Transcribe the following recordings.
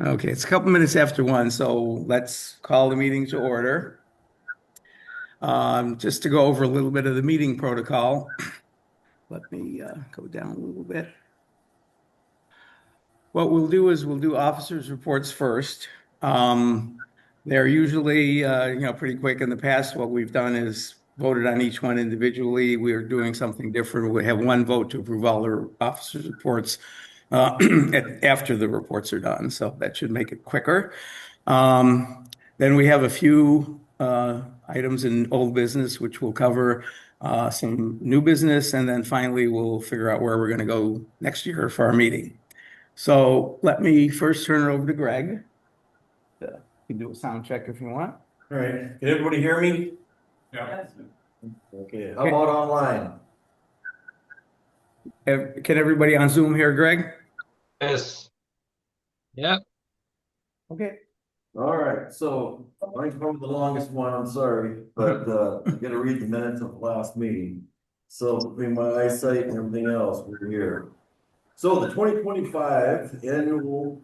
Okay, it's a couple minutes after 1, so let's call the meeting to order. Just to go over a little bit of the meeting protocol, let me go down a little bit. What we'll do is we'll do officers' reports first. They're usually, pretty quick in the past. What we've done is voted on each one individually. We're doing something different. We have one vote to approve all the officers' reports after the reports are done, so that should make it quicker. Then we have a few items in old business, which we'll cover, some new business, and then finally we'll figure out where we're going to go next year for our meeting. So let me first turn it over to Greg. You can do a sound check if you want. All right, can everybody hear me? Yeah. Okay, how about online? Can everybody on Zoom hear Greg? Yes. Yeah. Okay. All right, so I'm probably the longest one, I'm sorry, but I gotta read the minutes of the last meeting. So between my eyesight and everything else, we're here. So the 2025 annual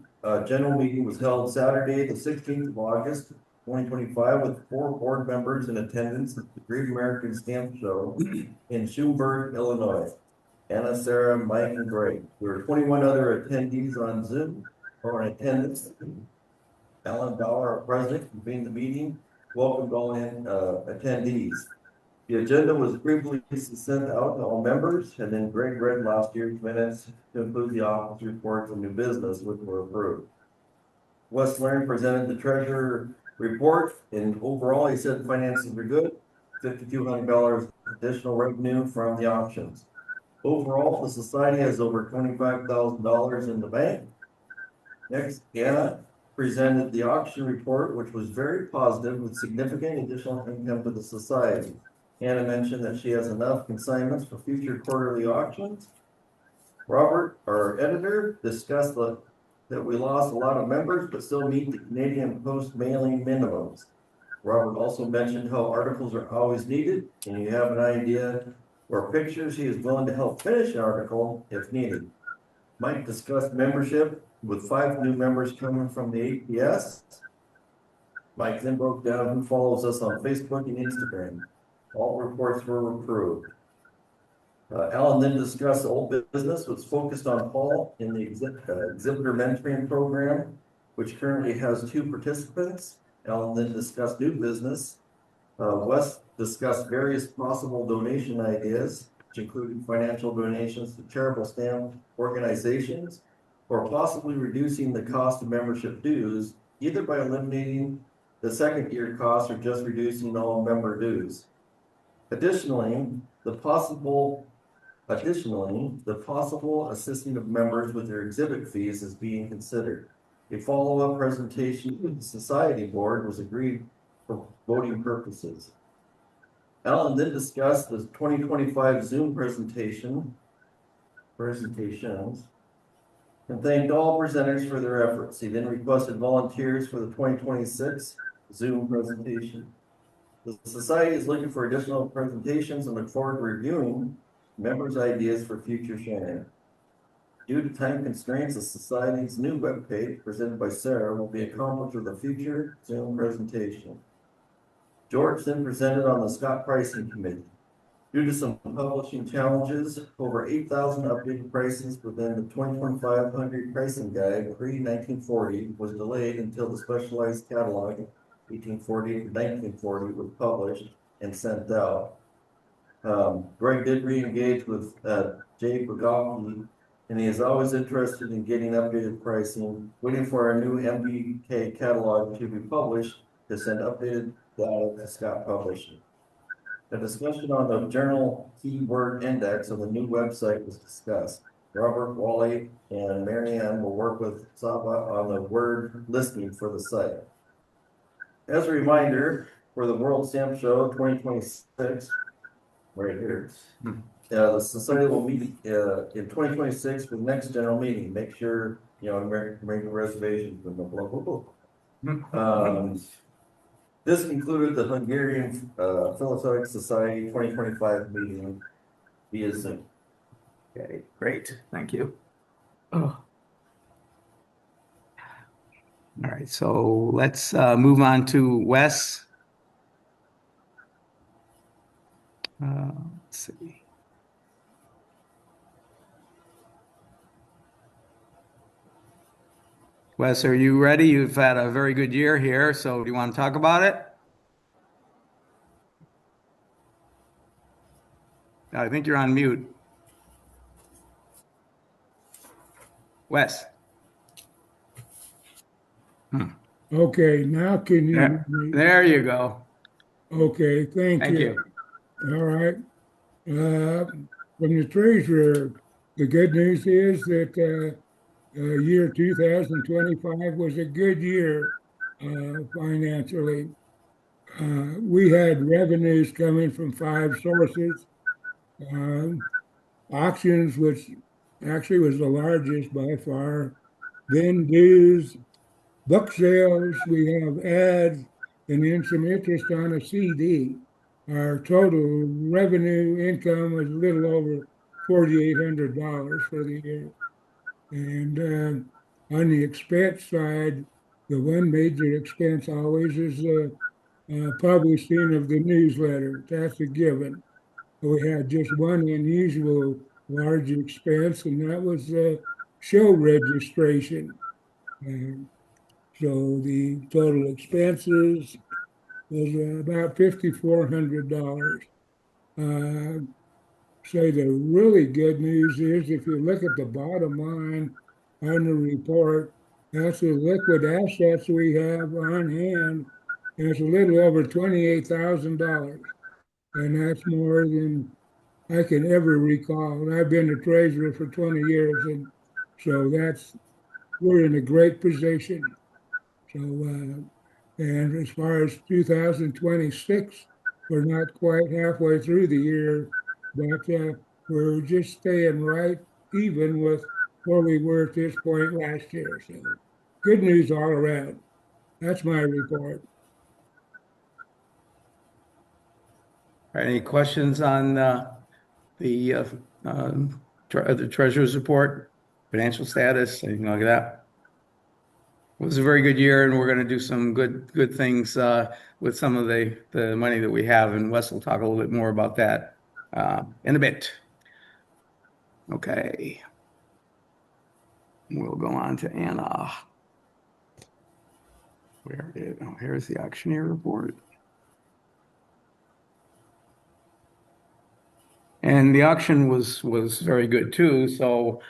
general meeting was held Saturday, the 16th of August, 2025, with 4 board members in attendance at the Great American Stamp Show in Schulenburg, Illinois. Anna, Sarah, Mike, and Greg. There were 21 other attendees on Zoom or in attendance. Alan Dollar, our president, convened the meeting, welcomed all in attendees. The agenda was briefly sent out to all members, and then Greg read last year's minutes to include the office reports and new business, which were approved. Wes Learn presented the treasurer report, and overall, he said finances were good, $5,200 additional revenue from the options. Overall, the society has over $25,000 in the bank. Next, Anna presented the auction report, which was very positive with significant additional income to the society. Anna mentioned that she has enough consignments for future quarterly auctions. Robert, our editor, discussed that we lost a lot of members, but still meet the Canadian Post mailing minimums. Robert also mentioned how articles are always needed, and you have an idea or pictures, he is willing to help finish an article if needed. Mike discussed membership with 5 new members coming from the APS. Mike then broke down who follows us on Facebook and Instagram. All reports were approved. Alan then discussed old business, was focused on Paul in the exhibitor mentoring program, which currently has 2 participants. Alan then discussed new business. Wes discussed various possible donation ideas, which included financial donations to charitable stamp organizations, or possibly reducing the cost of membership dues, either by eliminating the second year cost or just reducing all member dues. Additionally, the possible assisting of members with their exhibit fees is being considered. A follow-up presentation with the society board was agreed for voting purposes. Alan then discussed the 2025 Zoom presentations and thanked all presenters for their efforts. He then requested volunteers for the 2026 Zoom presentation. The society is looking for additional presentations and look forward to reviewing members' ideas for future sharing. Due to time constraints, the society's new webpage presented by Sarah will be accomplished with a future Zoom presentation. George then presented on the Scott Pricing Committee. Due to some publishing challenges, over 8,000 updated prices within the 2025 Hungary pricing guide pre-1940 was delayed until the specialized catalog 1840 to 1940 was published and sent out. Greg did re-engage with Jay Bogowski, and he is always interested in getting updated pricing, waiting for our new MBK catalog to be published to send updated data to Scott Publishing. A discussion on the journal keyword index of the new website was discussed. Robert, Wally, and Marianne will work with Saba on the word listing for the site. As a reminder, for the World Stamp Show 2026, right here, the society will meet in 2026 for the next general meeting. Make sure, make a reservation for the blah, blah, blah. This concluded the Hungarian Philately Society 2025 meeting via Zoom. Okay, great. Thank you. Oh. All right, so let's move on to Wes. Let's see. Wes, are you ready? You've had a very good year here, so do you want to talk about it? I think you're on mute. Wes. Hmm. Okay, now can you hear There, me? there you go. Okay, thank Thank you. you. All right. From the treasurer, the good news is that year 2025 was a good year financially. We had revenues coming from five sources. Um, Auctions, which actually was the largest by far, then dues, book sales, we have ads, and then some interest on a CD. Our total revenue income was a little over $4,800 for the year. And on the expense side, the one major expense always is the publishing of the newsletter. That's a given. We had just one unusual large expense, and that was show registration. And so the total expenses was about $5,400. Uh, Say the really good news is if you look at the bottom line on the report, that's the liquid assets we have on hand, and it's a little over $28,000. And that's more than I can ever recall. And I've been the treasurer for 20 years, and so we're in a great position. So, and as far as 2026, we're not quite halfway through the year, but we're just staying right even with where we were at this point last year. So, good news all around. That's my report. All right, any questions on the the treasurer's report, financial status, anything like that? It was a very good year, and we're going to do some good things with some of the money that we have, and Wes will talk a little bit more about that in a bit. Okay, we'll go on to Anna. Here's the auctioneer report. And the auction was very good too. So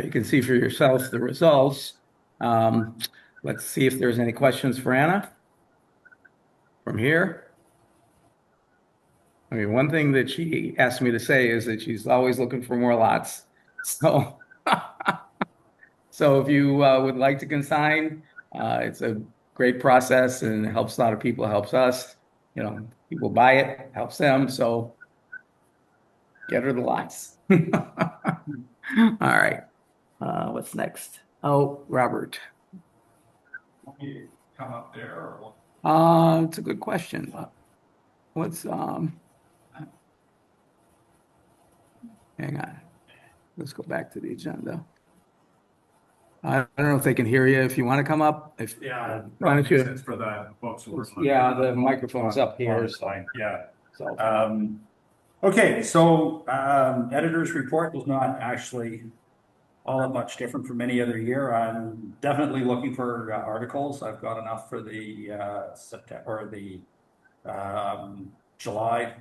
you can see for yourself the results. Um, let's see if there's any questions for Anna from here. I mean, one thing that she asked me to say is that she's always looking for more lots. So, so if you would like to consign, it's a great process and it helps a lot of people, helps us. You know, people buy it, helps them. So get her the lots. All right. What's next? Oh, Robert. Want me to come up there or what? It's a good question. What's hang on. Let's go back to the agenda. I don't know if they can hear you. If you want to come up, Yeah, why don't you? sense for the folks who are. Yeah, the microphone's up here. Fine, yeah. So Okay, so editor's report was not actually all that much different from any other year. I'm definitely looking for articles. I've got enough for the September or the July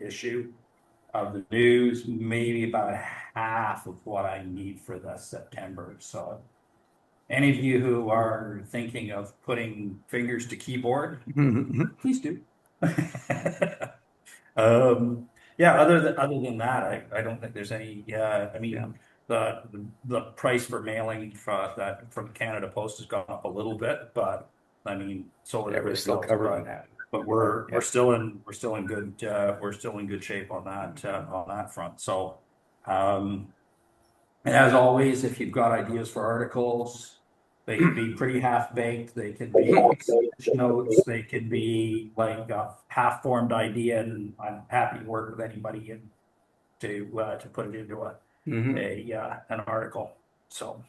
issue of the news, maybe about half of what I need for the September. So any of you who are thinking of putting fingers to keyboard, please do. Yeah, other than that, I don't think there's any, I mean, Yeah. the price for mailing for that from Canada Post has gone up a little bit, but I mean, so Yeah, we're still else, covering that. but we're still in good shape on that front. So, and as always, if you've got ideas for articles, they can be pretty half-baked, they can be sketch notes, they can be like a half-formed idea, and I'm happy to work with anybody and to put it into Mhm. an article. So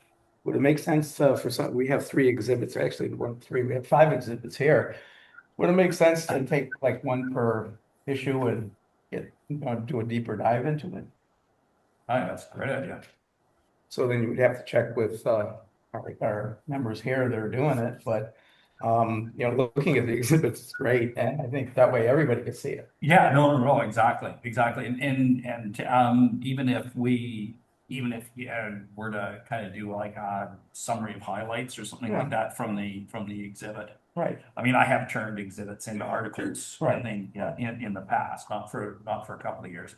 would it make sense for some, we have 3 exhibits, actually, we have 5 exhibits here. Would it make sense to take like one per issue and do a deeper dive into it? I think that's a great idea. So then you would have to check with our members here that are doing it, but looking at the exhibits is great, and I think that way everybody can see it. Yeah, no, exactly. And even if were to kind of do like a summary of highlights or something like that from the exhibit. Right. I mean, I have turned exhibits into articles Right. in the past, not for a couple of years,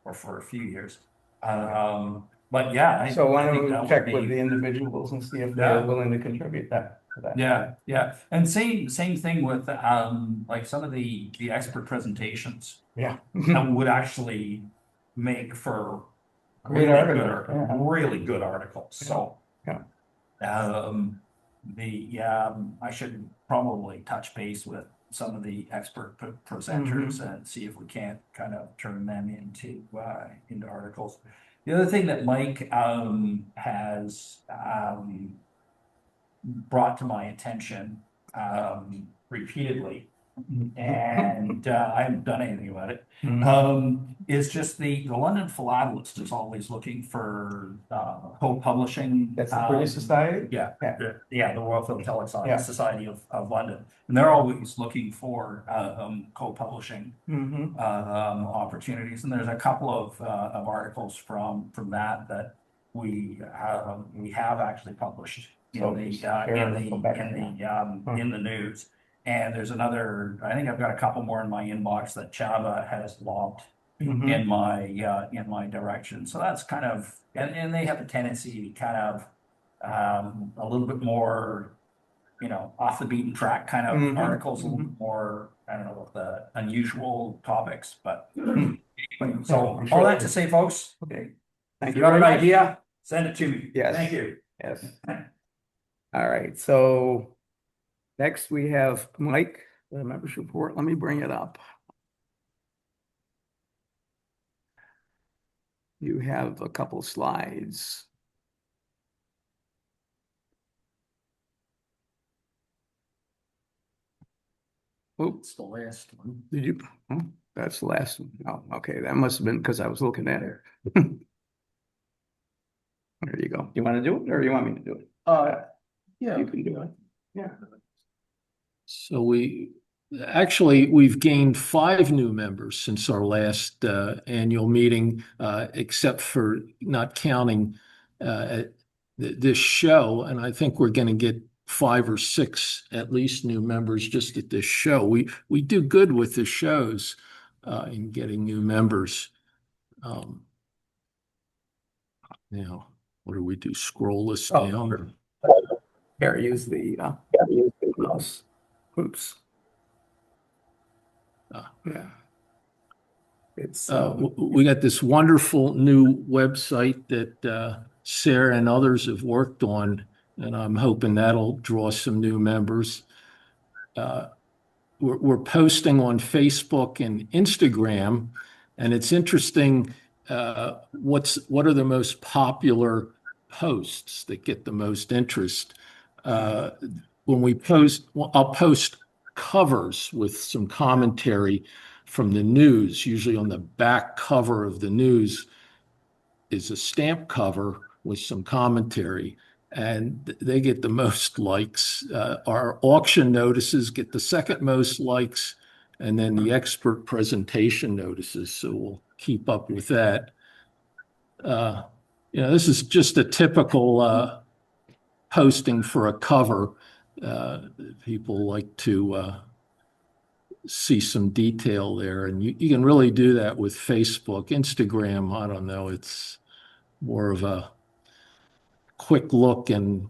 or for a few years. But yeah, So why I think don't that we would check be. with the individuals and see if they're Yeah. willing to contribute that to that? Yeah, and same thing with like some of the expert presentations Yeah. that would actually make for Great really article, good articles, yeah. really good articles. So Yeah. I should probably touch base with some of the expert presenters and see if we can't kind of turn them into articles. The other thing that Mike has brought to my attention repeatedly, and I haven't done anything about it, is just the London Philatelist is always looking for co-publishing. That's the British Society? Yeah, the Royal Philatelic Yeah. Society of London, and they're always looking for co-publishing opportunities. And there's a couple of articles from that we have actually published in So the just share it, go back in the news. And there's another. I think I've got a couple more in my inbox that Chava has lobbed in my direction. So that's kind of, and they have a tendency to be kind of a little bit more, off the beaten track kind of articles, a little bit more, I don't know, the unusual topics, but so all that to say, folks, Okay. if you have an idea, send it to me. Yes. Thank you. Yes. All right, so next we have Mike, the membership report. Let me bring it up. You have a couple slides. Oops, the last one. did you? Oh, that's the last one. Oh, okay, that must have been because I was looking at it. There you go. You want to do it or you want me to do it? Yeah. You can do it. Yeah. So we've gained 5 new members since our last annual meeting, except for not counting this show. And I think we're going to get 5 or 6 at least new members just at this show. We do good with the shows in getting new members. Now, what do we do? Scroll this down. Here, use the mouse. Oops. Yeah. It's We got this wonderful new website that Sarah and others have worked on, and I'm hoping that'll draw some new members. We're posting on Facebook and Instagram, and it's interesting. What are the most popular posts that get the most interest? When we post, I'll post covers with some commentary from the news. Usually on the back cover of the news is a stamp cover with some commentary, and they get the most likes. Our auction notices get the second most likes, and then the expert presentation notices. So we'll keep up with that. This is just a typical posting for a cover. People like to see some detail there, and you can really do that with Facebook. Instagram, I don't know, it's more of a quick look and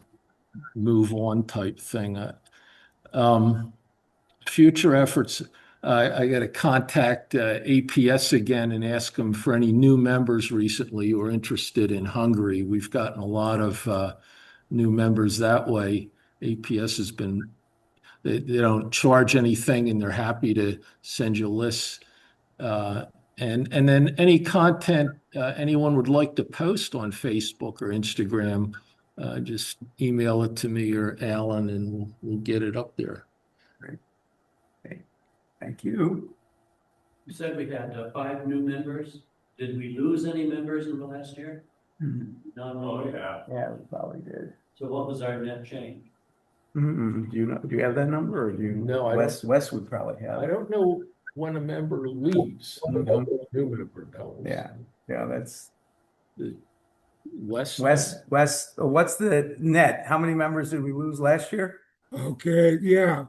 move on type thing. Future efforts, I got to contact APS again and ask them for any new members recently who are interested in Hungary. We've gotten a lot of new members that way. APS has been, they don't charge anything and they're happy to send you lists. And then any content anyone would like to post on Facebook or Instagram, just email it to me or Alan and we'll get it up there. Okay. Thank you. You said we had 5 new members. Did we lose any members in the last year? Not Oh, really. yeah. Yeah, we probably did. So what was our net change? Do you know, do you have that number or do you? No, I Wes would probably have I it. don't know when a member leaves. I know when a new member goes. Yeah, that's West. Wes, what's the net? How many members did we lose last year? Okay, yeah.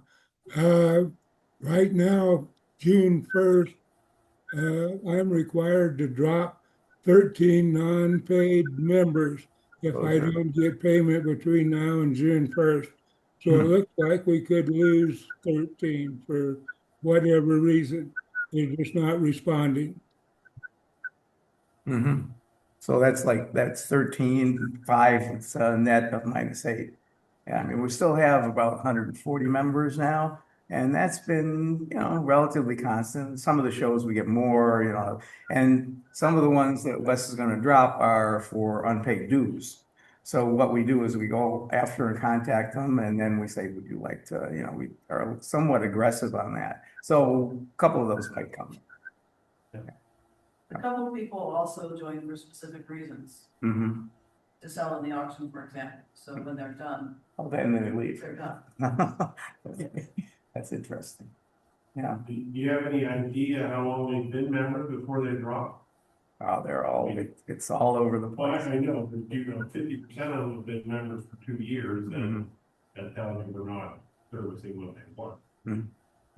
Right now, June 1st, I'm required to drop 13 non-paid members if I Okay. don't get payment between now and June 1st. So it looks like we could lose 13 for whatever reason. They're just not responding. Mm-hmm. So that's 13.5, it's a net of -8. Yeah, I mean, we still have about 140 members now, and that's been, relatively constant. Some of the shows we get more, and some of the ones that Wes is going to drop are for unpaid dues. So what we do is we go after and contact them, and then we say, would you like to, we are somewhat aggressive on that. So a couple of those might come. A couple of people also join for specific reasons, Mm-hmm. to sell in the auction, for example. So when they're done, Oh, then they leave. they're done. That's interesting. Yeah. Do you have any idea how long they've been members before they drop? Oh, it's all over the Well, place. I know, but 50% of them have been members for 2 years, and that tells you they're not servicing what they want.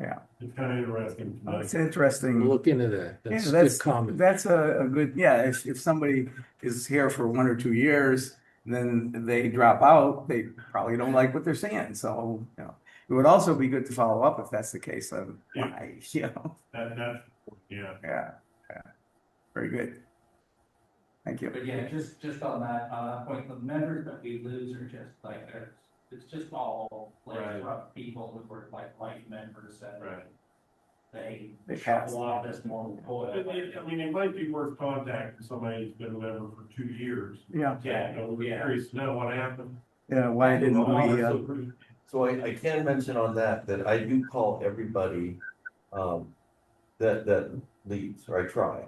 Yeah. It's kind of interesting to know. It's interesting. Look into that. Yeah, That's a that's good comment. that's a good, yeah, if somebody is here for 1 or 2 years, then they drop out, they probably don't like what they're saying. So, it would also be good to follow up if that's the case, of why, That's, yeah. Yeah, very good. Thank you. But yeah, just on that point, the members that we lose are just like, it's just all like Right. rough people who were like light members that Right. They show pass. off as more employed. I mean, it might be worth contacting somebody who's been a member for 2 years. Yeah, We're curious to know what happened. yeah, why didn't we, So I can mention on that I do call everybody, that leaves, or I try.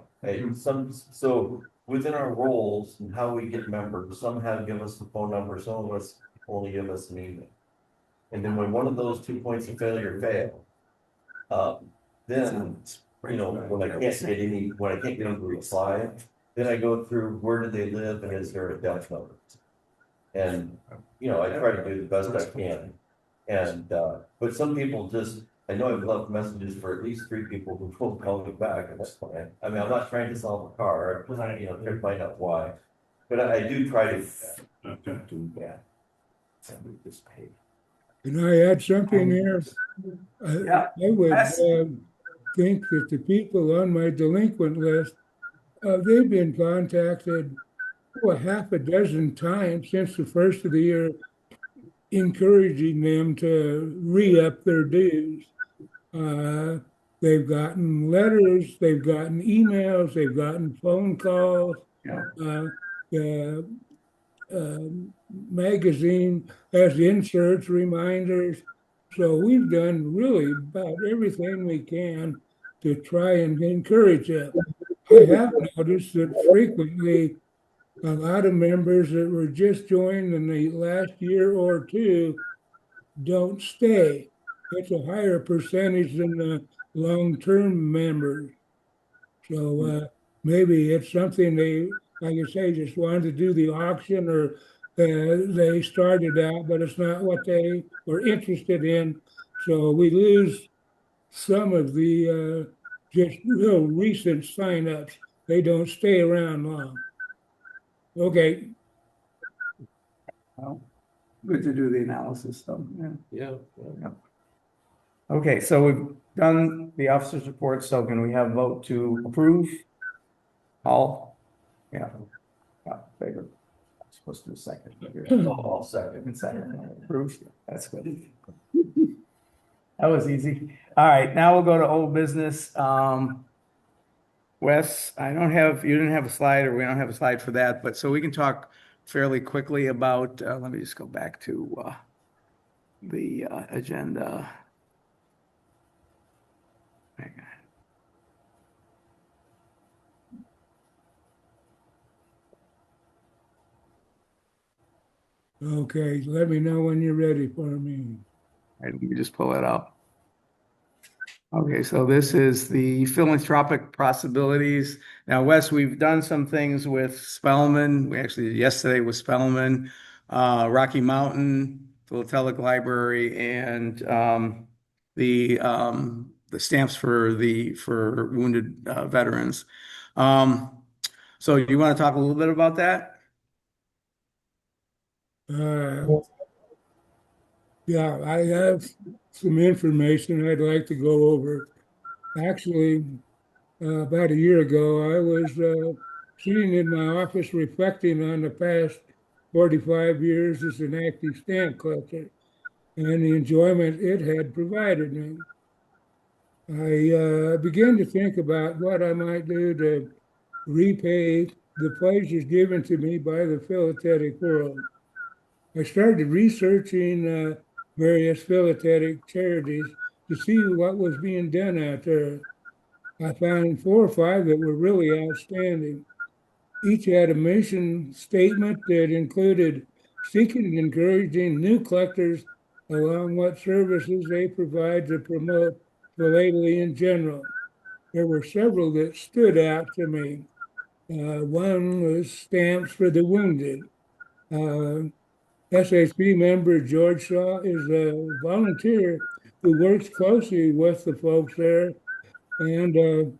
So within our roles and how we get members, some have give us the phone number, some of us only give us an email. And then when one of those 2 points of failure fail, then, when I can't get them to reply, then I go through, where do they live and is there a death note? And, I try to do the best I can. And, but some people I know I've left messages for at least 3 people who won't call me back, and that's fine. I mean, I'm not trying to solve a car, I'm trying to find out why. But I do try to do that. Somebody just pay. Can I add something here? Yeah. I would Yes. think that the people on my delinquent list, they've been contacted a half a dozen times since the first of the year, encouraging them to re-up their dues. They've gotten letters, they've gotten emails, they've gotten phone calls. Yeah. The magazine has inserts, reminders. So we've done really about everything we can to try and encourage it. I have noticed that frequently a lot of members that were just joined in the last year or two don't stay. It's a higher percentage than the long-term members. So maybe it's something they, like I say, just wanted to do the auction, or they started out, but it's not what they were interested in. So we lose some of the just real recent signups. They don't stay around long. Okay. Well, good to do the analysis, though. Yeah. Yeah. Okay, so we've done the officers' report, so can we have a vote to approve? All? Yeah. Favor. I'm supposed to do a second. I'll second. Second. Approved. That's good. That was easy. All right, now we'll go to old business. Wes, you didn't have a slide, or we don't have a slide for that, but so we can talk fairly quickly about, let me just go back to the agenda. Hang on. Okay, let me know when you're ready for me. All right, let me just pull it up. Okay, so this is the philanthropic possibilities. Now, Wes, we've done some things with Spellman. We actually did yesterday with Spellman, Rocky Mountain, Philatelic Library, and the stamps for wounded veterans. So you want to talk a little bit about that? Uh, yeah, I have some information I'd like to go over. Actually, about a year ago, I was sitting in my office reflecting on the past 45 years as an active stamp collector and the enjoyment it had provided me. I began to think about what I might do to repay the pleasures given to me by the philatelic world. I started researching various philatelic charities to see what was being done out there. I found 4 or 5 that were really outstanding. Each had a mission statement that included seeking and encouraging new collectors along what services they provide to promote philately in general. There were several that stood out to me. One was stamps for the wounded. Uh, SHP member George Shaw is a volunteer who works closely with the folks there. And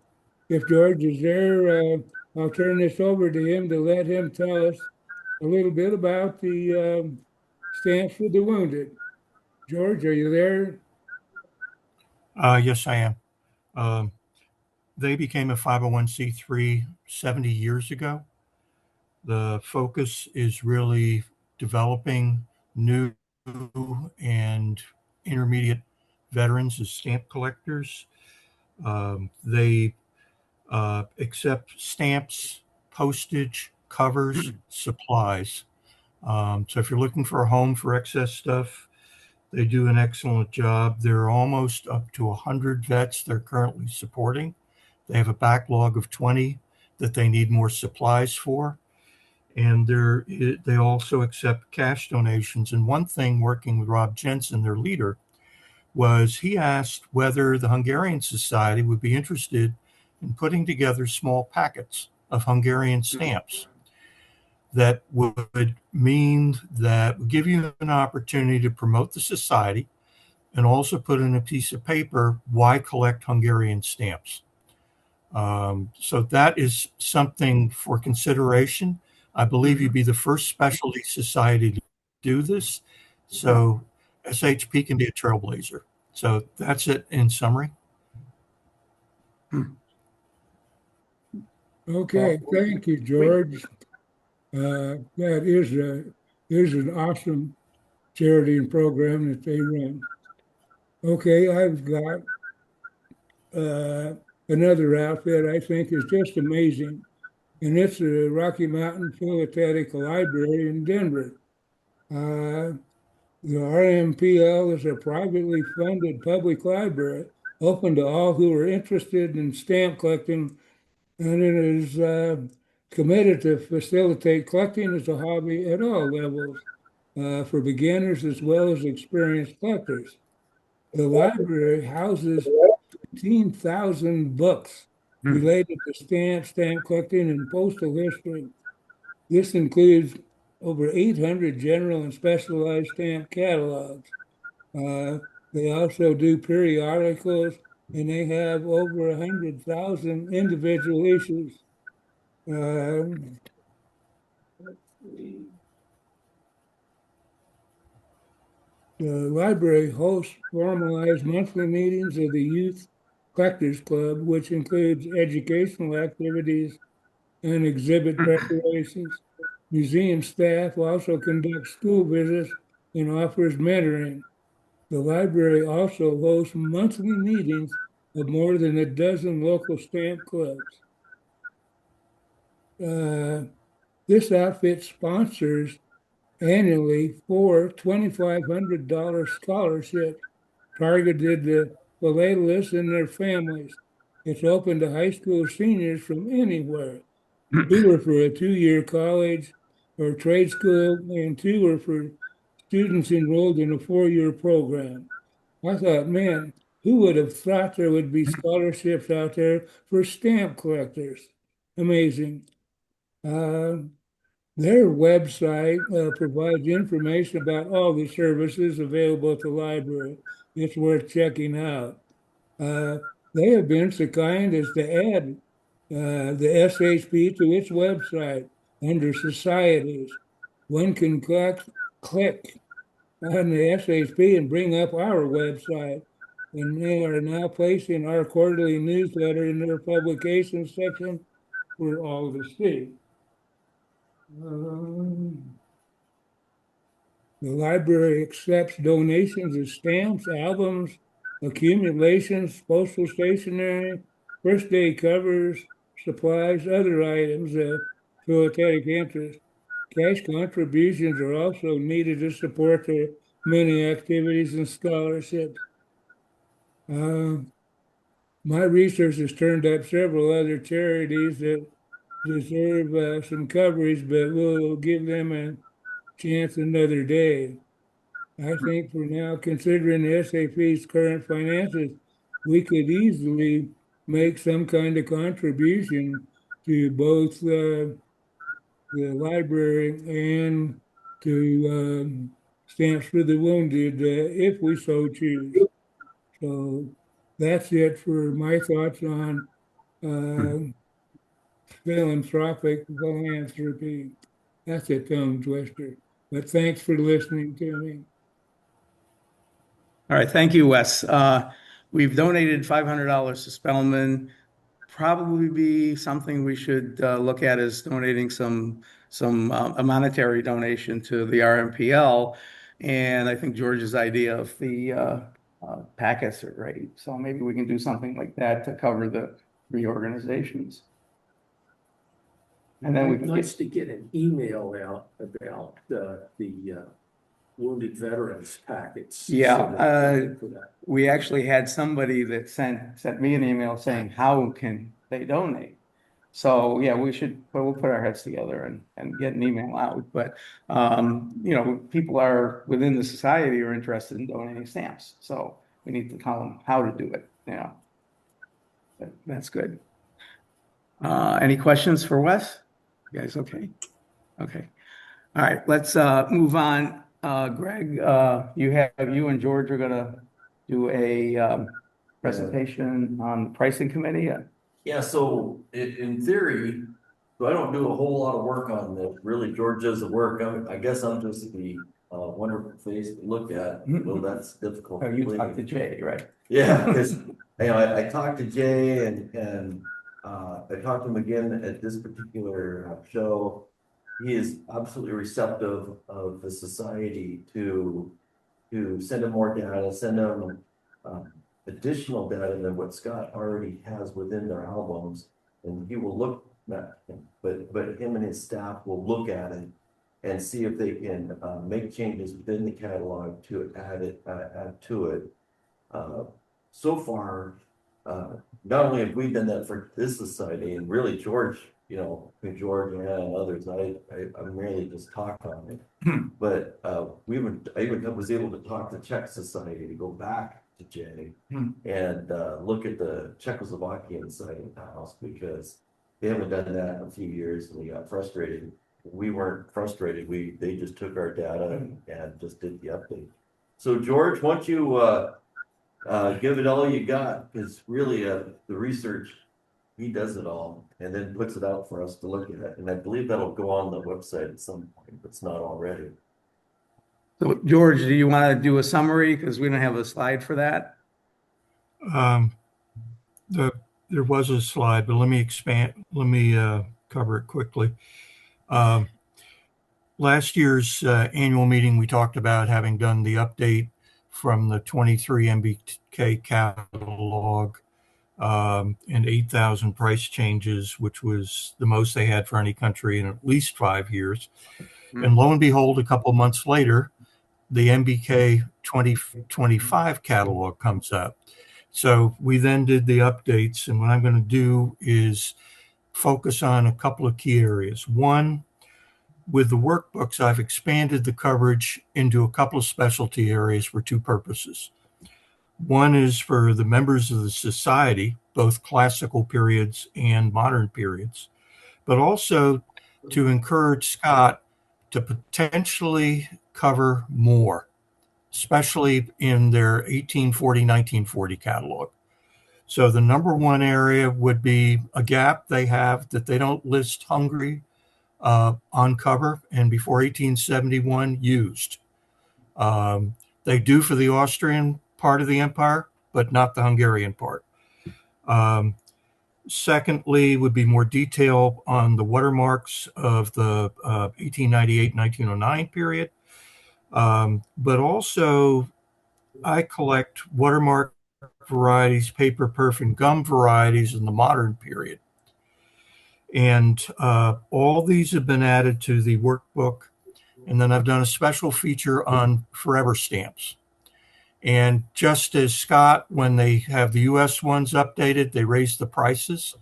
if George is there, I'll turn this over to him to let him tell us a little bit about the stamps for the wounded. George, are you there? Yes, I am. Um, they became a 501c3 70 years ago. The focus is really developing new and intermediate veterans as stamp collectors. They accept stamps, postage, covers, supplies. So if you're looking for a home for excess stuff, they do an excellent job. They're almost up to 100 vets they're currently supporting. They have a backlog of 20 that they need more supplies for. And they also accept cash donations. And one thing, working with Rob Jensen, their leader, was he asked whether the Hungarian Society would be interested in putting together small packets of Hungarian stamps that would mean that would give you an opportunity to promote the society and also put in a piece of paper why collect Hungarian stamps. So that is something for consideration. I believe you'd be the first specialty society to do this. So SHP can be a trailblazer. So that's it in summary. Okay, thank you, George. That is an awesome charity and program that they run. Okay, I've got another outfit I think is just amazing, and it's the Rocky Mountain Philatelic Library in Denver. Uh, the RMPL is a privately funded public library open to all who are interested in stamp collecting, and it is committed to facilitate collecting as a hobby at all levels for beginners as well as experienced collectors. The library houses 15,000 books related to stamps, stamp collecting, and postal history. This includes over 800 general and specialized stamp catalogs. Uh, they also do periodicals, and they have over 100,000 individual issues. Um, the library hosts formalized monthly meetings of the Youth Collectors Club, which includes educational activities and exhibit preparations. Museum staff also conducts school visits and offers mentoring. The library also hosts monthly meetings of more than a dozen local stamp clubs. Uh, This outfit sponsors annually 4 $2,500 scholarships targeted to philatelists and their families. It's open to high school seniors from anywhere. 2 are for a 2-year college or trade school, and 2 are for students enrolled in a 4-year program. I thought, man, who would have thought there would be scholarships out there for stamp collectors? Amazing. Uh, their website provides information about all the services available at the library. It's worth checking out. Uh, they have been so kind as to add the SHP to its website under societies. One can click on the SHP and bring up our website. And they are now placing our quarterly newsletter in their publications section for all to see. The library accepts donations of stamps, albums, accumulations, postal stationery, first day covers, supplies, other items of philatelic interest. Cash contributions are also needed to support their many activities and scholarships. Uh, my research has turned up several other charities that deserve some coverage, but we'll give them a chance another day. I think for now, considering the SAP's current finances, we could easily make some kind of contribution to both the library and to Stamps for the Wounded if we so choose. So that's it for my thoughts on philanthropic philanthropy. That's a tongue twister. But thanks for listening to me. All right, thank you, Wes. We've donated $500 to Spellman. Probably be something we should look at is donating some a monetary donation to the RMPL. And I think George's idea of the packets are great. So maybe we can do something like that to cover the reorganizations. And then we can Nice to get an email out about the wounded veterans packets. Yeah, we actually had somebody that sent me an email saying, how can they donate? So yeah, we'll put our heads together and get an email out. But people are within the society are interested in donating stamps. So we need to tell them how to do it. That's good. Any questions for Wes? You guys okay? Okay. All right, let's move on. Greg, you and George are gonna do a presentation on the pricing committee. Yeah, so in theory, so I don't do a whole lot of work on this. Really, George does the work. I guess I'm just the wonderful face to look at. Well, that's difficult. Oh, you talked to Jay, right? Yeah, because I talked to Jay and I talked to him again at this particular show. He is absolutely receptive of the society to send him more data, send him additional data than what Scott already has within their albums, and he will look at but him and his staff will look at it and see if they can make changes within the catalog to add to it. So far, not only have we done that for this society, and really George, between George and others, I'm merely just talk on it. But I even was able to talk to Czech Society to go back to Jay and look at the Czechoslovakian side of the house, because they haven't done that in a few years, and we got frustrated. We weren't frustrated. They just took our data and just did the update. So George, why don't you give it all you got, because really the research, he does it all and then puts it out for us to look at. And I believe that'll go on the website at some point, if it's not already. So George, do you want to do a summary? Because we don't have a slide for that. There was a slide, but let me cover it quickly. Last year's annual meeting, we talked about having done the update from the 23 MBK catalog and 8,000 price changes, which was the most they had for any country in at least 5 years. And lo and behold, a couple months later, the MBK 2025 catalog comes up. So we then did the updates, and what I'm going to do is focus on a couple of key areas. One, with the workbooks, I've expanded the coverage into a couple of specialty areas for two purposes. One is for the members of the society, both classical periods and modern periods, but also to encourage Scott to potentially cover more, especially in their 1840-1940 catalog. So the number one area would be a gap they have that they don't list Hungary on cover, and before 1871 used. They do for the Austrian part of the empire, but not the Hungarian part. Secondly, would be more detail on the watermarks of the 1898-1909 period. But also, I collect watermark varieties, paper, perf, and gum varieties in the modern period. And all these have been added to the workbook. And then I've done a special feature on forever stamps. And just as Scott, when they have the US ones updated, they raise the prices.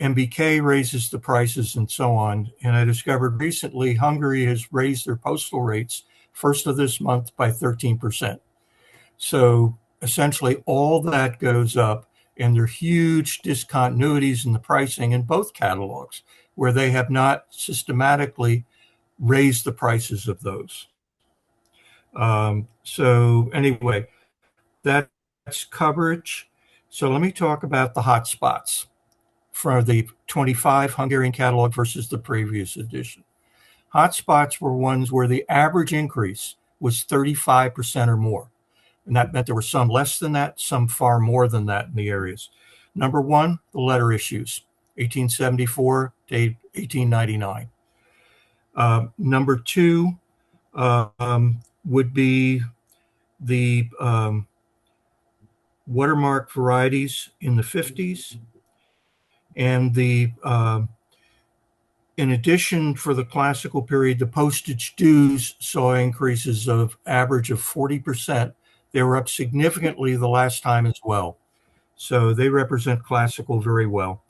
MBK raises the prices and so on. And I discovered recently Hungary has raised their postal rates first of this month by 13%. So essentially all that goes up, and there are huge discontinuities in the pricing in both catalogs where they have not systematically raised the prices of those. So anyway, that's coverage. So let me talk about the hot spots for the 25 Hungarian catalog versus the previous edition. Hot spots were ones where the average increase was 35% or more. And that meant there were some less than that, some far more than that in the areas. Number one, the letter issues, 1874 to 1899. Number two would be the watermark varieties in the 50s. And the in addition, for the classical period, the postage dues saw increases of average of 40%. They were up significantly the last time as well. So they represent classical very well.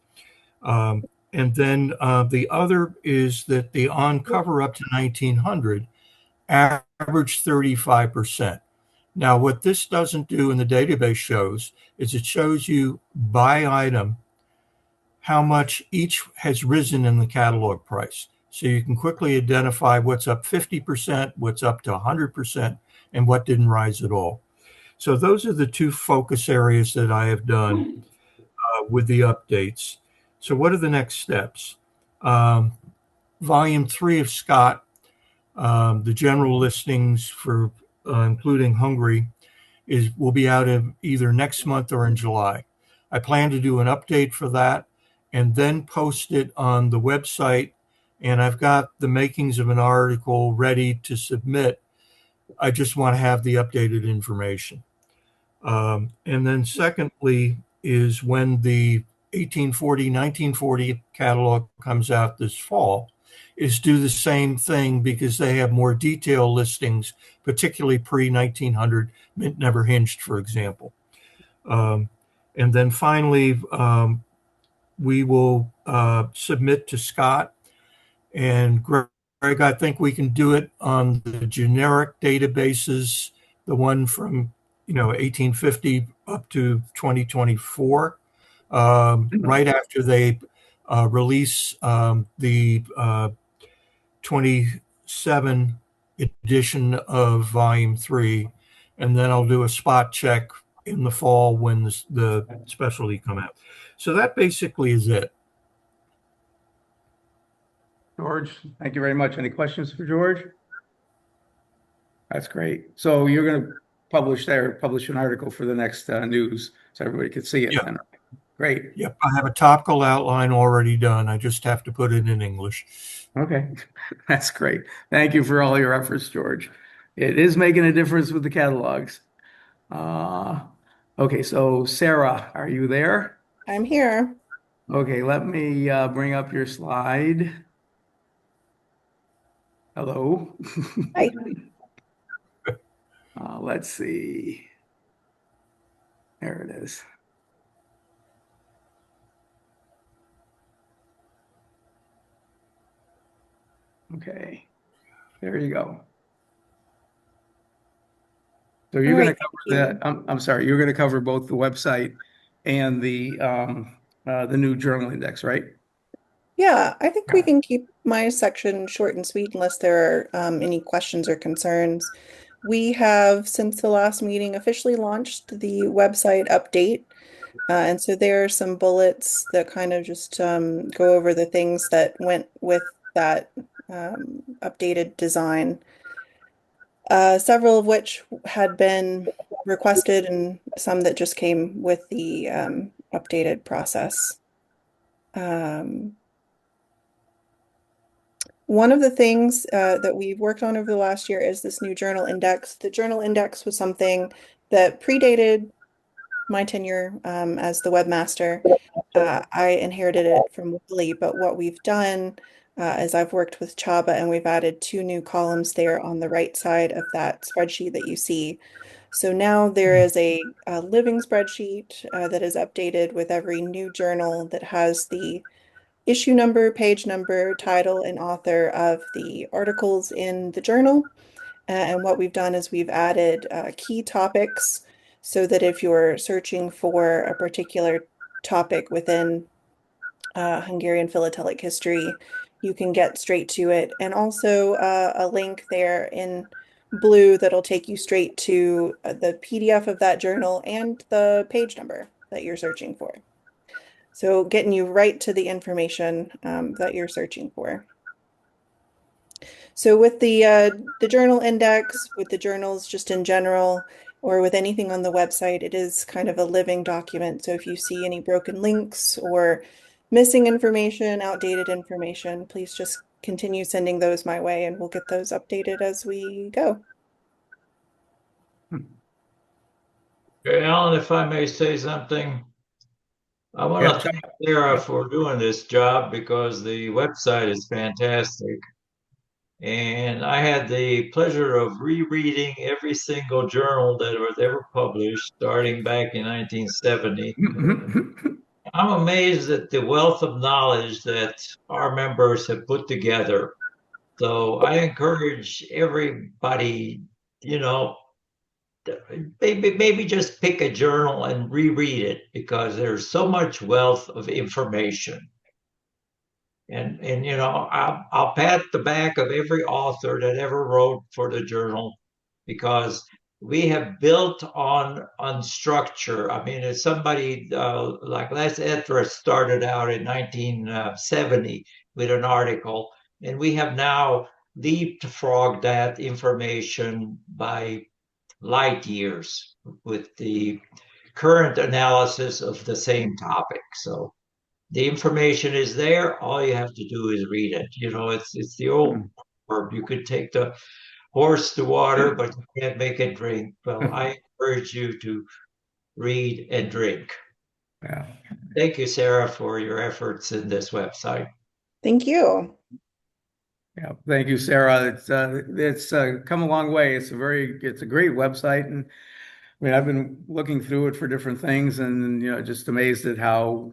And then the other is that the on cover up to 1900 averaged 35%. Now, what this doesn't do in the database shows is it shows you by item how much each has risen in the catalog price. So you can quickly identify what's up 50%, what's up to 100%, and what didn't rise at all. So those are the two focus areas that I have done with the updates. So what are the next steps? Volume 3 of Scott, the general listings for including Hungary, will be out of either next month or in July. I plan to do an update for that and then post it on the website. And I've got the makings of an article ready to submit. I just want to have the updated information. And then secondly is when the 1840-1940 catalog comes out this fall, is do the same thing because they have more detailed listings, particularly pre-1900, Mint Never Hinged, for example. And then finally, we will submit to Scott. And Greg, I think we can do it on the generic databases, the one from 1850 up to 2024, right after they release the 27 edition of Volume 3, and then I'll do a spot check in the fall when the specialty come out. So that basically is it. George, thank you very much. Any questions for George? That's great. So you're going to publish an article for the next news so everybody can see it. Yeah. Then. Great. Yep, I have a topical outline already done. I just have to put it in English. Okay, that's great. Thank you for all your efforts, George. It is making a difference with the catalogs. Okay, so Sarah, are you there? I'm here. Okay, let me bring up your slide. Hello. Hi. Let's see. There it is. Okay, there you go. So All you're going to right. cover Thank the, I'm sorry, you're going to cover both the website and the new journal index, right? Yeah, I think we Yeah. can keep my section short and sweet unless there are any questions or concerns. We have, since the last meeting, officially launched the website update. And so there are some bullets that kind of just go over the things that went with that updated design. Several of which had been requested and some that just came with the updated process. Um, One of the things that we've worked on over the last year is this new journal index. The journal index was something that predated my tenure as the webmaster. I inherited it from Willie, but what we've done is I've worked with Chaba and we've added two new columns there on the right side of that spreadsheet that you see. So now there is a living spreadsheet that is updated with every new journal that has the issue number, page number, title, and author of the articles in the journal. And what we've done is we've added key topics so that if you're searching for a particular topic within Hungarian philatelic history, you can get straight to it. And also a link there in blue that'll take you straight to the PDF of that journal and the page number that you're searching for. So getting you right to the information that you're searching for. So with the journal index, with the journals just in general, or with anything on the website, it is kind of a living document. So if you see any broken links or missing information, outdated information, please just continue sending those my way and we'll get those updated as we go. Alan, if I may say something, I want Yeah. to thank Sarah for doing this job because the website is fantastic. And I had the pleasure of rereading every single journal that was ever published, starting back in 1970. I'm amazed at the wealth of knowledge that our members have put together. So I encourage everybody, you know, maybe just pick a journal and reread it because there's so much wealth of information. And you know, I'll pat the back of every author that ever wrote for the journal because we have built on structure. I mean, if somebody like Les Etra started out in 1970 with an article, and we have now leapfrogged that information by light years with the current analysis of the same topic. So the information is there. All you have to do is read it. You know, it's the old verb. You could take the horse to water, but you can't make it drink. Well, I encourage you to read and drink. Yeah. Thank you, Sarah, for your efforts in this website. Thank you. Yeah, thank you, Sarah. It's come a long way. It's a great website, and I mean I've been looking through it for different things, and just amazed at how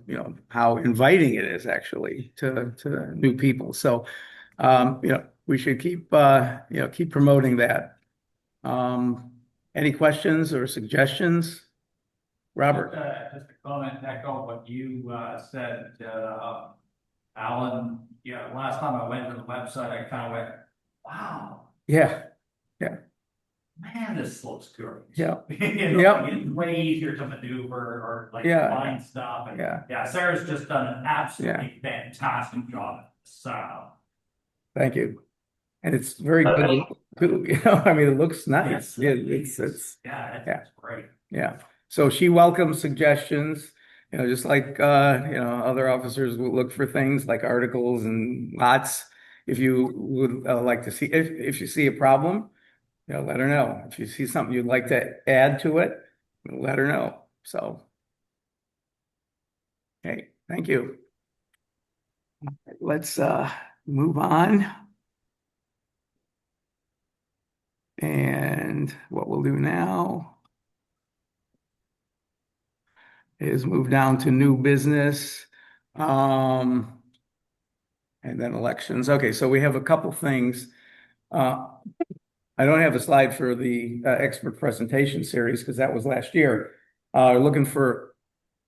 inviting it is actually to new people. So we should keep promoting that. Um, any questions or suggestions, Robert? Just a comment, echo what you said, Alan. Yeah, last time I went to the website, I kind of went, wow, Yeah, yeah, man, this looks good. yeah, Yep. It's way easier to maneuver or like Yeah. find stuff. And yeah. yeah, Sarah's just done an absolutely fantastic job. So Thank you. And it's very good too. I mean, it looks nice. it's great. Yeah. So she welcomes suggestions, just like other officers will look for things like articles and lots. If you would like to see, if you see a problem, let her know. If you see something you'd like to add to it, let her know. So, okay, thank you. Let's move on. And what we'll do now is move down to new business. And then elections. Okay, so we have a couple things. I don't have a slide for the expert presentation series because that was last year. Looking for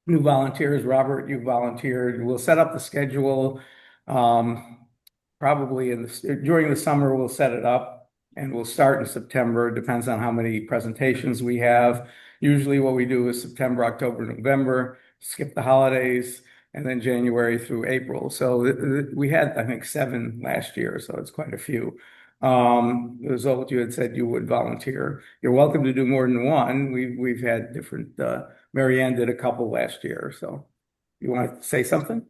new volunteers. Robert, you volunteered. We'll set up the schedule. Probably during the summer, we'll set it up and we'll start in September. It depends on how many presentations we have. Usually what we do is September, October, November, skip the holidays, and then January through April. So we had, I think, 7 last year, so it's quite a few. Result, you had said you would volunteer. You're welcome to do more than one. We've had different. Mary Ann did a couple last year, so you want to say something?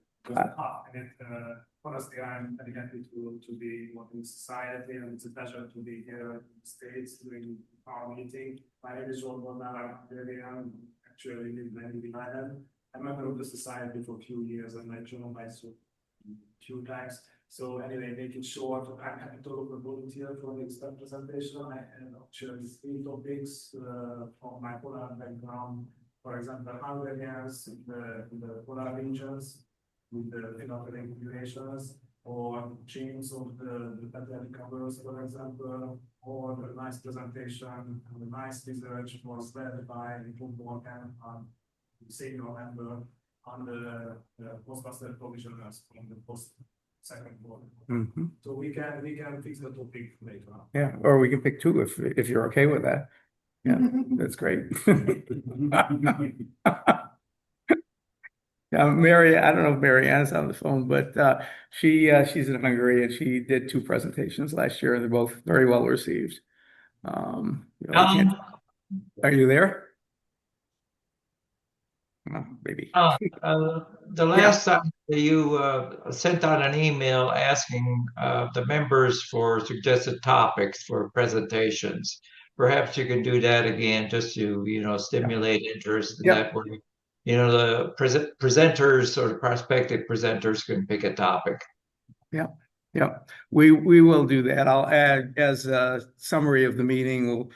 Honestly, I'm very happy to be working in society, and it's a pleasure to be here in the States doing our meeting. My name is John Bonner. I'm Hungarian, actually live in Ireland. I'm a member of the society for a few years, and I joined by so few times. So anyway, make it short, I'm happy to look a volunteer for the extent presentation. I have actually 3 topics from my polar background. For example, Hungarians in the polar regions, with the philately configurations, or chains of the Pathetic covers, for example, or the nice presentation and the nice research was led by Tom Morgan, senior member on the postmaster provisioners from the second board. Mm-hmm. So we can fix the topic later on. Yeah, or we can pick 2 if you're okay with that. Yeah, that's great. Mary, I don't know if Mary Ann's on the phone, but she's in Hungary and she did 2 presentations last year and they're both very well received. Are you there? Oh, maybe. The last time you sent out an email asking the members for suggested topics for presentations. Perhaps you can do that again just to, stimulate interest in that way. The presenters or the prospective presenters can pick a topic. Yeah. Yeah. We will do that. I'll add as a summary of the meeting, we'll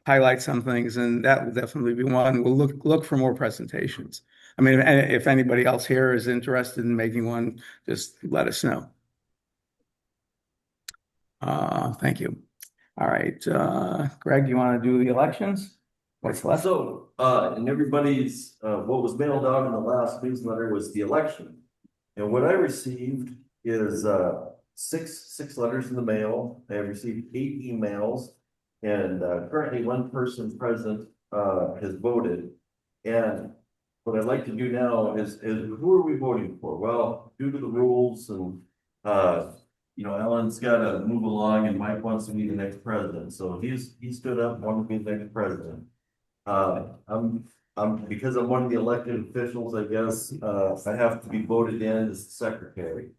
highlight some things, and that will definitely be one. We'll look for more presentations. I mean, if anybody else here is interested in making one, just let us know. Thank you. All right, Greg, you want to do the elections? What's left? So, and everybody's, what was mailed out in the last newsletter was the election. And what I received is, six letters in the mail. I have received 8 emails, and currently 1 person present has voted. And what I'd like to do now is who are we voting for? Well, due to the rules and Alan's got to move along, and Mike wants to be the next president, so he stood up and wanted to be the next president. I'm because I'm one of the elected officials, I guess. I have to be voted in as the secretary.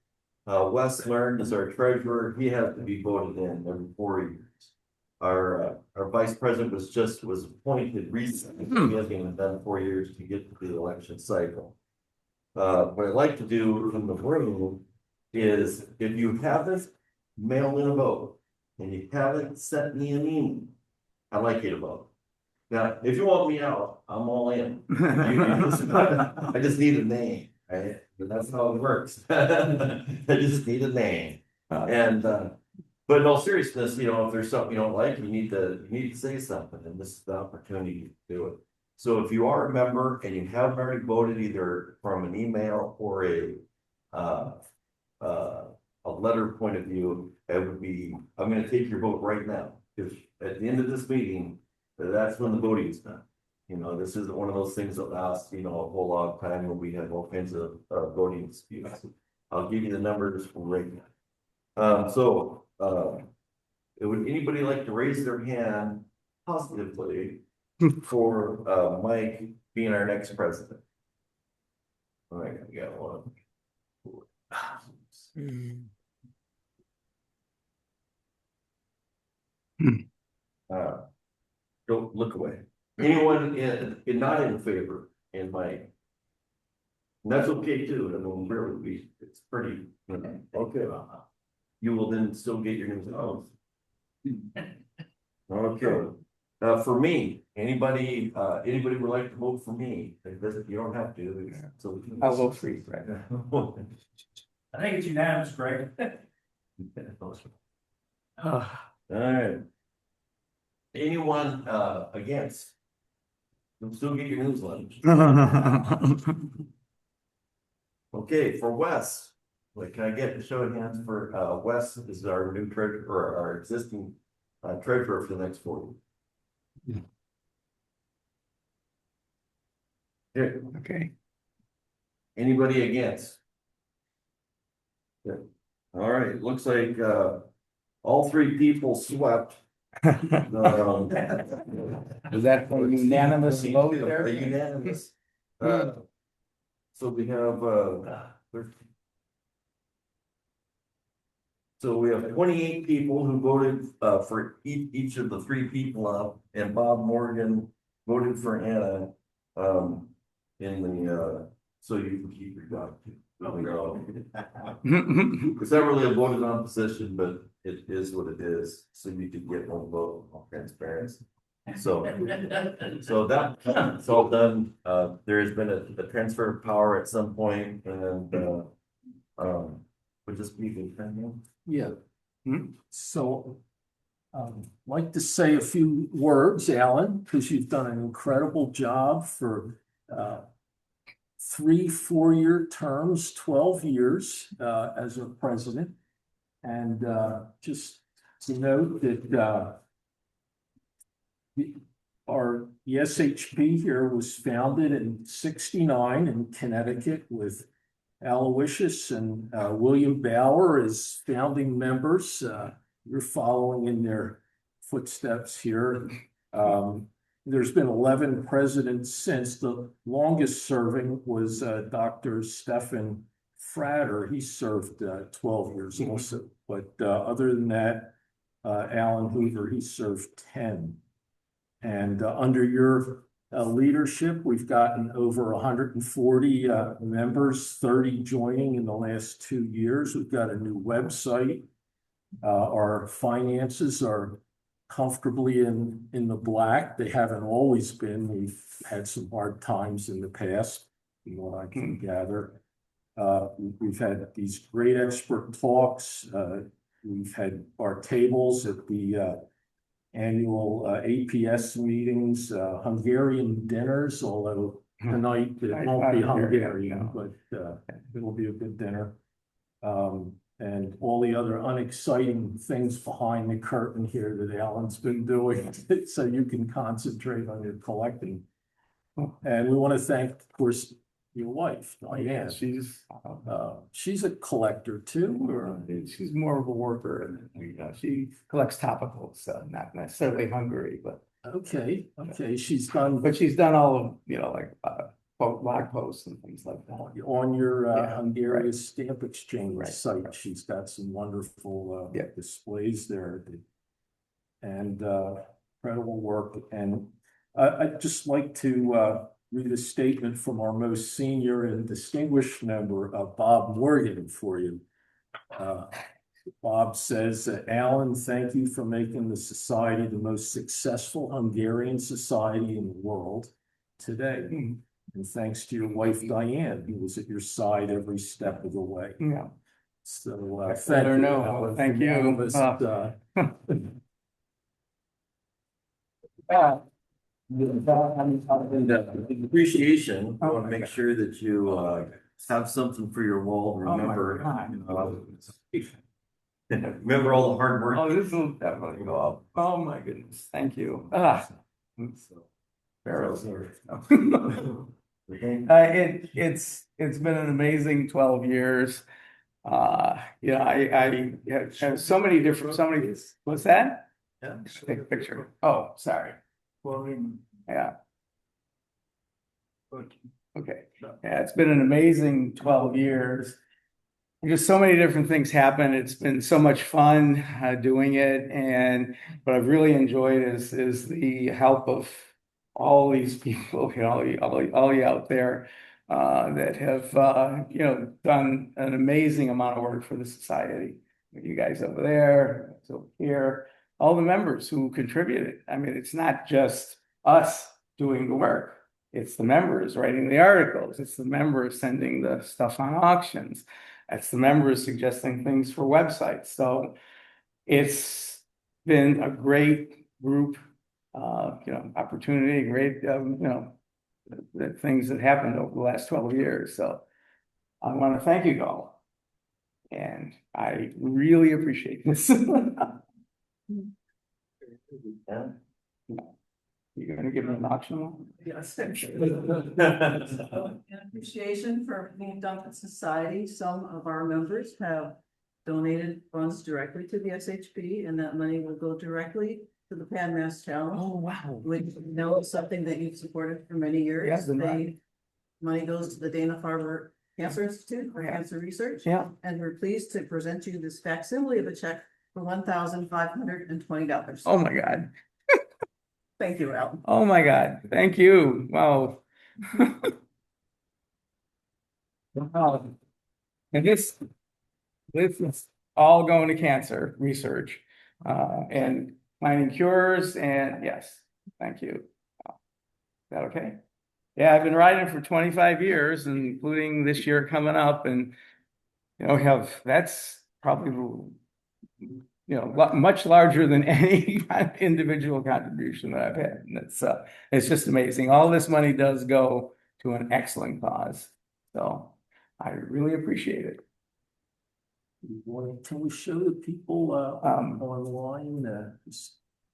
Wes learned as our treasurer, he has to be voted in every 4 years. Our vice president was appointed recently. He hasn't even done 4 years to get to the election cycle. What I'd like to do from the room is, if you haven't mailed in a vote and you haven't sent me an email, I'd like you to vote. Now, if you want me out, I'm all in. I just need a name, right? But that's how it works. I just need a name. And but in all seriousness, if there's something you don't like, you need to say something, and this is the opportunity to do it. So if you are a member and you haven't already voted, either from an email or a letter point of view, I'm going to take your vote right now, because at the end of this meeting, that's when the voting is done. This isn't one of those things that lasts, a whole long time where we have all kinds of voting disputes. I'll give you the numbers right now. Would anybody like to raise their hand positively for Mike being our next president? All right, we got 1. Don't look away. Anyone not in favor, and and that's okay too, I mean, really, it's pretty, okay. You will then still get your news out. Okay, for me, anybody would like to vote for me, you don't have to, so. I'll vote for you, right? I think it's unanimous, Greg. All right. Anyone, against? You'll still get your newsletter. Okay, for Wes, can I get a show of hands for, Wes is our new treasurer, or our existing, treasurer for the next 4 years. Here, Okay. anybody against? Good. All right, looks like, all 3 people swept. Was that a unanimous vote A there? unanimous. So we have, so we have 28 people who voted, for each of the 3 people up, and Bob Morgan voted for Anna, in the, so you can keep your job too. It's not really a voted on position, but it is what it is, so you can get one vote on transparency. So that's all done. There has been a transfer of power at some point, and would this be the time? Yeah. So like to say a few words, Alan, because you've done an incredible job for 3 4-year terms, 12 years as a president. And just to note that the SHP here was founded in '69 in Connecticut with Aloysius and William Bauer as founding members. You're following in their footsteps here. There's been 11 presidents since. The longest serving was Dr. Stephan Frater. He served 12 years also. But other than that, Alan Hoover, he served 10. And under your leadership, we've gotten over 140 members, 30 joining in the last 2 years. We've got a new website. Our finances are comfortably in the black. They haven't always been. We've had some hard times in the past, from what I can gather. We've had these great expert talks. We've had our tables at the annual APS meetings, Hungarian dinners, although tonight it won't be Hungarian, but it'll be a good dinner. And all the other unexciting things behind the curtain here that Alan's been doing, so you can concentrate on your collecting. And we want to thank, of course, your wife, Diane. She's a collector too, or She's more of a worker, and she collects topicals, so not necessarily Hungary, but okay. She's done all of like blog posts and things like that. on your Hungarian Stamp Exchange site. Right. She's got some wonderful displays there, and incredible work. And I'd just like to read a statement from our most senior and distinguished member, Bob Morgan, for you. Bob says, Alan, thank you for making the society the most successful Hungarian society in the world today. And thanks to your wife, Diane, who was at your side every step of the way. Yeah. So thank you. No, thank you. In appreciation, I want to make sure that you have something for your wall to remember. Remember all the hard work. Oh, this will definitely go up. Oh my goodness, thank you. It's been an amazing 12 years. I have so many different, what's that? Yeah. Take a picture. Oh, sorry. Yeah. Okay. Yeah, it's been an amazing 12 years. Just so many different things happen. It's been so much fun doing it, and what I've really enjoyed is the help of all these people, all you out there that have, done an amazing amount of work for the society. You guys over there, over here, all the members who contributed. I mean, it's not just us doing the work. It's the members writing the articles. It's the members sending the stuff on auctions. It's the members suggesting things for websites. So it's been a great group, opportunity, great, the things that happened over the last 12 years. So I want to thank you all. And I really appreciate this. You're going to give me an auction? Yes. In appreciation for being done for society, some of our members have donated funds directly to the SHP, and that money will go directly to the Pan Mass Challenge. Oh, wow. Which we know is something that you've supported for many years. Yes, Money goes to the Dana-Farber Cancer Institute for cancer research. Yeah. And we're pleased to present you this facsimile of a check for $1,520. Oh, my God. Thank you, Al. Oh, my God. Thank you. Wow. Wow. And this is all going to cancer research and finding cures. And yes, thank you. Is that okay? Yeah, I've been riding for 25 years, including this year coming up. And, that's probably, much larger than any individual contribution that I've had. And it's just amazing. All this money does go to an excellent cause. So I really appreciate it. Can we show the people online?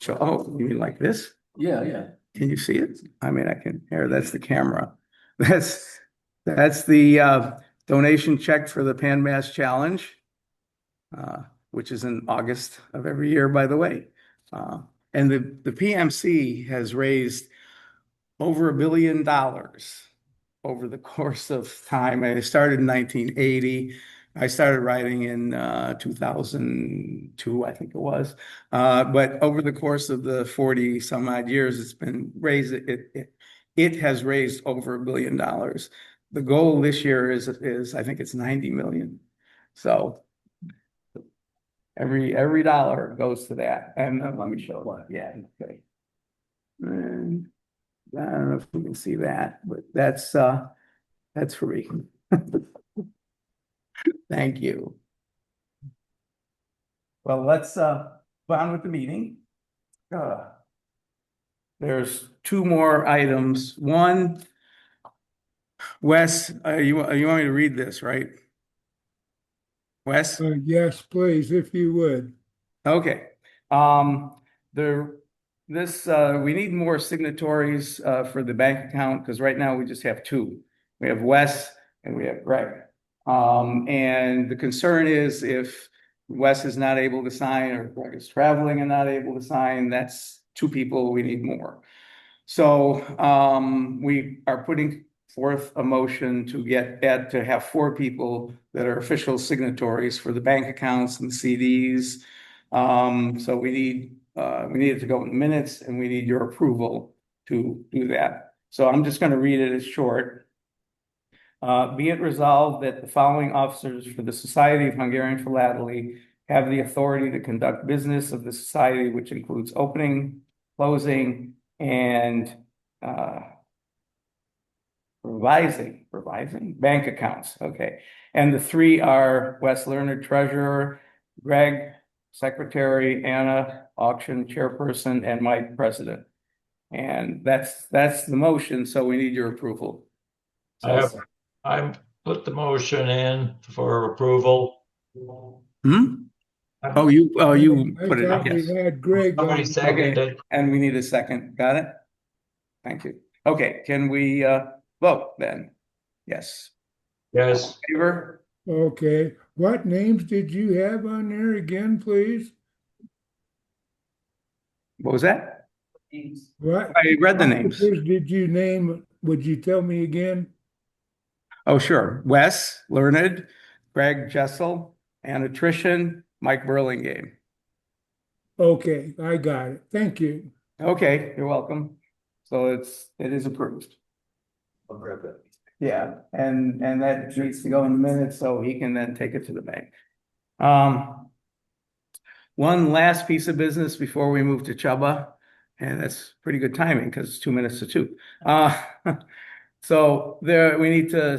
You mean like this? Yeah. Can you see it? I mean, I can. Here, that's the camera. That's the donation check for the Pan Mass Challenge, which is in August of every year, by the way. And the PMC has raised over $1 billion over the course of time. And it started in 1980. I started writing in 2002, I think it was. But over the course of the 40 some odd years, it's been raised. It has raised over $1 billion. The goal this year is I think it's 90 million. So every dollar goes to that. And let me show it. Yeah. Okay. And I don't know if you can see that, but that's free. Thank you. Well, let's go on with the meeting. There's two more items. One, Wes, you want me to read this, right? Wes? Yes, please, if you would. Okay. We need more signatories for the bank account because right now we just have two. We have Wes and we have Greg. And the concern is if Wes is not able to sign or Greg is traveling and not able to sign, that's two people, we need more. So we are putting forth a motion to have four people that are official signatories for the bank accounts and CDs. So we need it to go in minutes and we need your approval to do that. So I'm just going to read it as short. Be it resolved that the following officers for the Society of Hungarian Philately have the authority to conduct business of the society, which includes opening, closing, and revising bank accounts. Okay. And the three are Wes Lerner, treasurer, Greg, secretary, Anna, auction chairperson, and Mike, president. And that's the motion. So we need your approval. So, I put the motion in for approval. Oh, you put it. I thought Yes. we had Greg. Somebody seconded it. And we need a second. Got it? Thank you. Okay, can we vote then? Yes. Yes. All in favor? Okay. What names did you have on there again, please? What was that? What I read the names. officers did you name? Would you tell me again? Oh, sure. Wes Learned, Greg Jessel, Anna Trishan, Mike Burlingame. Okay, I got it. Thank you. Okay, you're welcome. So it is approved. I'll grab that. Yeah, and that needs to go in the minutes so he can then take it to the bank. One last piece of business before we move to Chuba, and that's pretty good timing because it's 2 minutes to 2. So we need to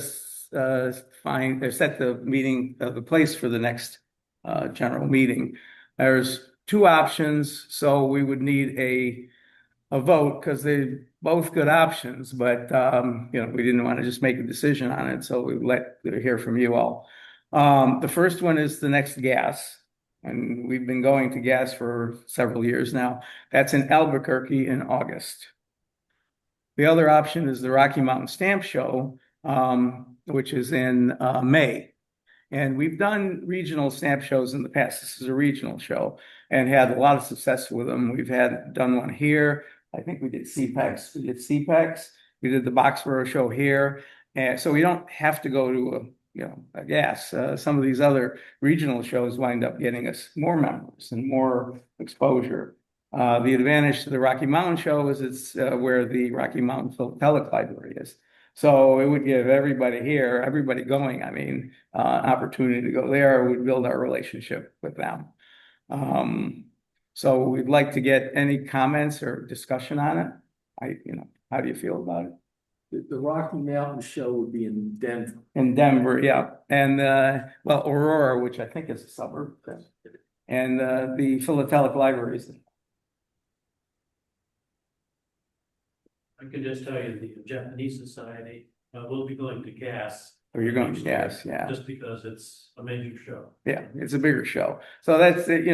find or set the meeting the place for the next general meeting. There's two options, so we would need a vote because they're both good options, but we didn't want to just make a decision on it, so we let hear from you all. The first one is the next gas, and we've been going to gas for several years now. That's in Albuquerque in August. The other option is the Rocky Mountain Stamp Show, which is in May. And we've done regional stamp shows in the past. This is a regional show and had a lot of success with them. We've done one here. I think we did CPEX. We did the Boxborough show here. And so we don't have to go to a gas. Some of these other regional shows wind up getting us more members and more exposure. The advantage to the Rocky Mountain show is it's where the Rocky Mountain Philately Library is. So it would give everybody going, opportunity to go there. We'd build our relationship with them. So we'd like to get any comments or discussion on it. How do you feel about it? The Rocky Mountain show would be in Denver. In Denver, yeah. And Aurora, which I think is a suburb. And the Philatelic Library is. I can just tell you, the Japanese Society will be going to gas. Or you're going to gas, yeah. Just because it's a major show. Yeah, it's a bigger show. So that's it,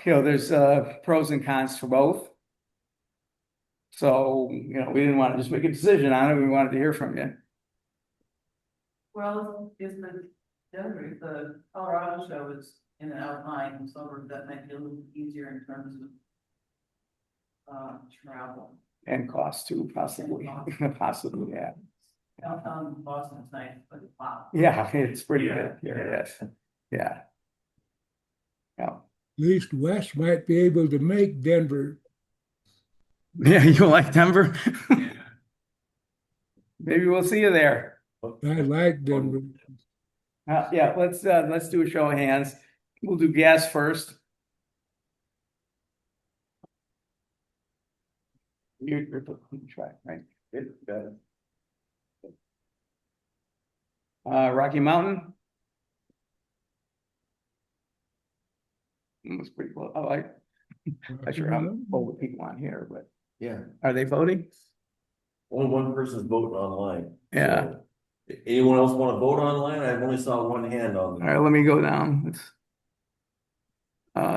there's pros and cons for both. So, we didn't want to just make a decision on it. We wanted to hear from you. Well, is the Denver, the Colorado show is in an outlying suburb that might be a little easier in terms of travel. And cost too, possibly. Possibly, yeah. Downtown Boston's nice, but wow. Yeah, it's pretty good here, yes. Yeah. Yeah. At least Wes might be able to make Denver. Yeah, you like Denver? Maybe we'll see you there. I like Denver. Yeah, let's do a show of hands. We'll do gas first. You're try, right? Good, got it. Rocky Mountain. That's pretty close. Oh, I'm sure I'm over people on here, but Yeah, are they voting? only one person's voting online. Yeah. So, anyone else want to vote online? I only saw one hand on All there. right, let me go down.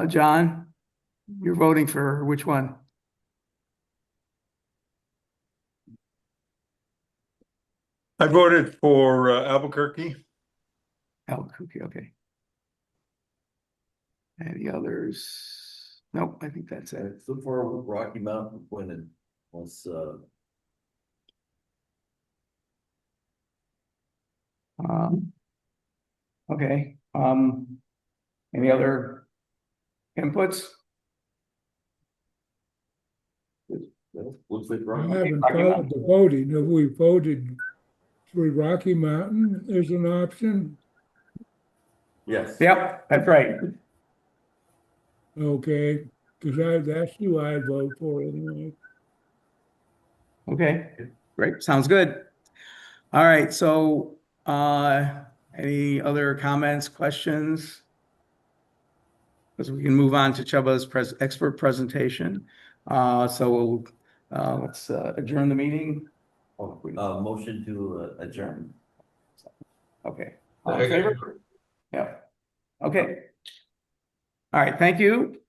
John, you're voting for which one? I voted for Albuquerque. Albuquerque, okay. Any others? Nope, I think that's it. So far, Rocky Mountain winning was Okay. Any other inputs? looks like I Rocky. haven't Rocky followed Mountain. the voting. Have we voted for Rocky Mountain as an option? Yes. Yep, that's right. Okay, because that's who I vote for anyway. Okay, great. Sounds good. All right, so any other comments, questions? Because we can move on to Chuba's expert presentation. So let's adjourn the meeting. Motion to adjourn. Okay. All in favor? Yeah. Okay. All right, thank you.